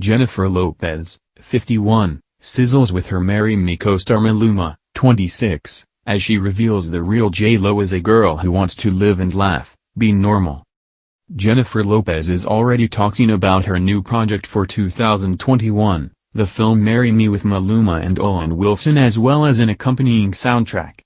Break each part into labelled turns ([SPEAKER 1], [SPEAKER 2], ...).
[SPEAKER 1] Jennifer Lopez, 51, sizzles with her Marry Me co-star Maluma, 26, as she reveals the real J.Lo is a girl who wants to live and laugh, be normal. Jennifer Lopez is already talking about her new project for 2021, the film Marry Me with Maluma and Owen Wilson, as well as an accompanying soundtrack.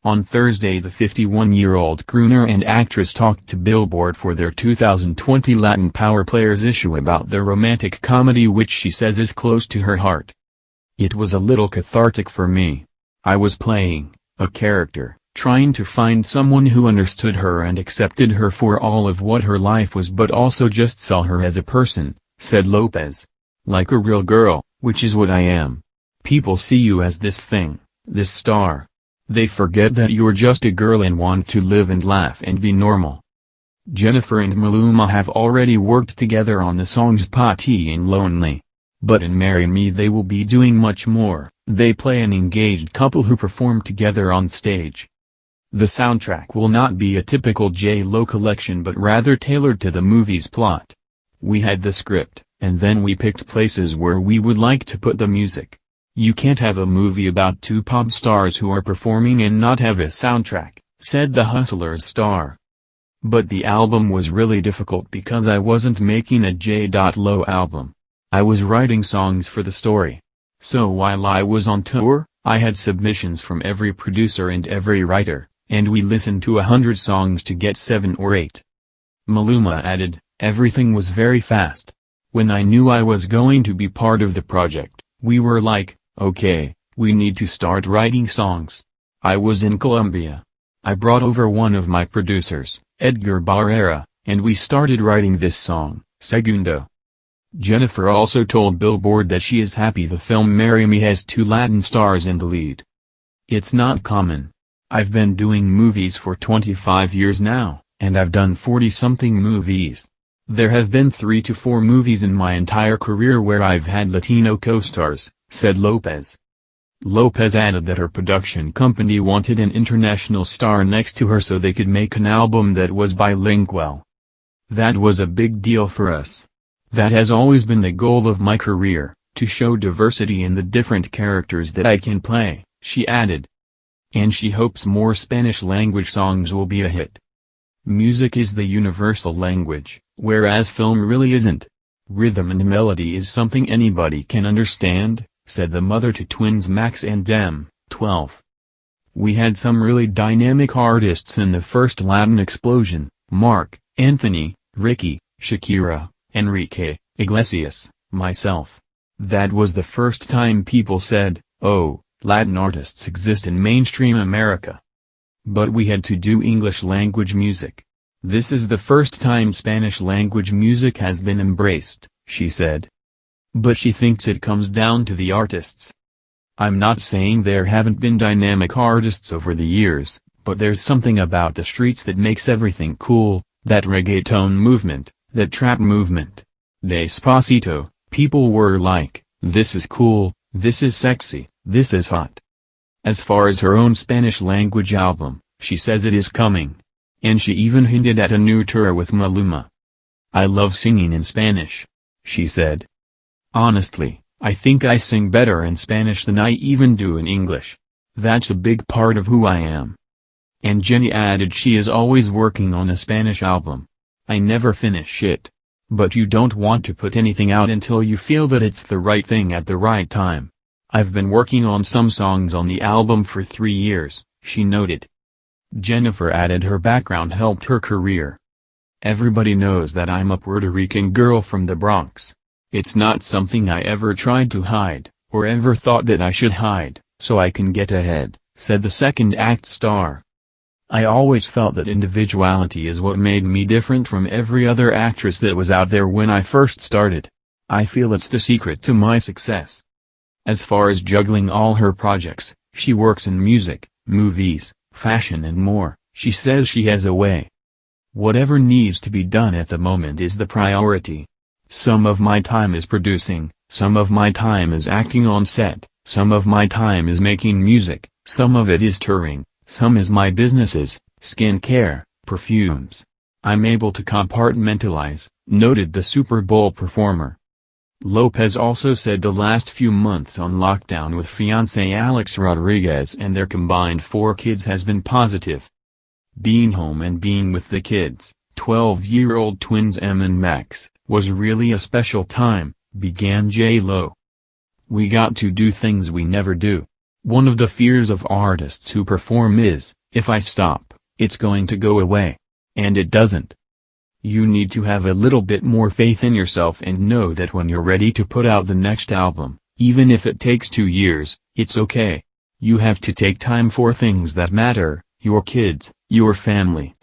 [SPEAKER 1] On Thursday, the 51-year-old crooner and actress talked to Billboard for their 2020 Latin Power Players issue about their romantic comedy, which she says is close to her heart. "It was a little cathartic for me. I was playing a character, trying to find someone who understood her and accepted her for all of what her life was, but also just saw her as a person," said Lopez. "Like a real girl, which is what I am. People see you as this thing, this star. They forget that you're just a girl and want to live and laugh and be normal." Jennifer and Maluma have already worked together on the songs Party and Lonely. But in Marry Me they will be doing much more. They play an engaged couple who perform together on stage. The soundtrack will not be a typical J.Lo collection but rather tailored to the movie's plot. "We had the script, and then we picked places where we would like to put the music. You can't have a movie about two pop stars who are performing and not have a soundtrack," said the Hustlers star. "But the album was really difficult because I wasn't making a J.Lo album. I was writing songs for the story. So while I was on tour, I had submissions from every producer and every writer, and we listened to 100 songs to get 7 or 8. Maluma added, "Everything was very fast. When I knew I was going to be part of the project, we were like, okay, we need to start writing songs. I was in Colombia. I brought over one of my producers, Edgar Barrera, and we started writing this song, Segundo." Jennifer also told Billboard that she is happy the film Marry Me has 2 Latin stars in the lead. "It's not common. I've been doing movies for 25 years now, and I've done 40-something movies. There have been 3 to 4 movies in my entire career where I've had Latino co-stars," said Lopez. Lopez added that her production company wanted an international star next to her so they could make an album that was bilingual. "That was a big deal for us. That has always been the goal of my career, to show diversity in the different characters that I can play," she added. And she hopes more Spanish-language songs will be a hit. "Music is the universal language, whereas film really isn't. Rhythm and melody is something anybody can understand," said the mother to twins Max and Dem, 12. "We had some really dynamic artists in the first Latin explosion: Mark, Anthony, Ricky, Shakira, Enrique Iglesias, myself. That was the first time people said, oh, Latin artists exist in mainstream America. But we had to do English-language music. This is the first time Spanish-language music has been embraced," she said. But she thinks it comes down to the artists. "I'm not saying there haven't been dynamic artists over the years, but there's something about the streets that makes everything cool, that reggaeton movement, that trap movement. Despacito, people were like, this is cool, this is sexy, this is hot." As far as her own Spanish-language album, she says it is coming. And she even hinted at a new tour with Maluma. "I love singing in Spanish," she said. "Honestly, I think I sing better in Spanish than I even do in English. That's a big part of who I am." And Jenny added she is always working on a Spanish album. "I never finish it. But you don't want to put anything out until you feel that it's the right thing at the right time. I've been working on some songs on the album for 3 years," she noted. Jennifer added her background helped her career. "Everybody knows that I'm a Puerto Rican girl from the Bronx. It's not something I ever tried to hide, or ever thought that I should hide, so I can get ahead," said the second act star. "I always felt that individuality is what made me different from every other actress that was out there when I first started. I feel it's the secret to my success." As far as juggling all her projects, she works in music, movies, fashion and more. She says she has a way. "Whatever needs to be done at the moment is the priority. Some of my time is producing, some of my time is acting on set, some of my time is making music, some of it is touring, some is my businesses, skincare, perfumes. I'm able to compartmentalize," noted the Super Bowl performer. Lopez also said the last few months on lockdown with fiancé Alex Rodriguez and their combined 4 kids has been positive. Being home and being with the kids, 12-year-old twins Em and Max, was really a special time, began J.Lo. We got to do things we never do. One of the fears of artists who perform is, if I stop, it's going to go away. And it doesn't. You need to have a little bit more faith in yourself and know that when you're ready to put out the next album, even if it takes 2 years, it's okay. You have to take time for things that matter, your kids, your family.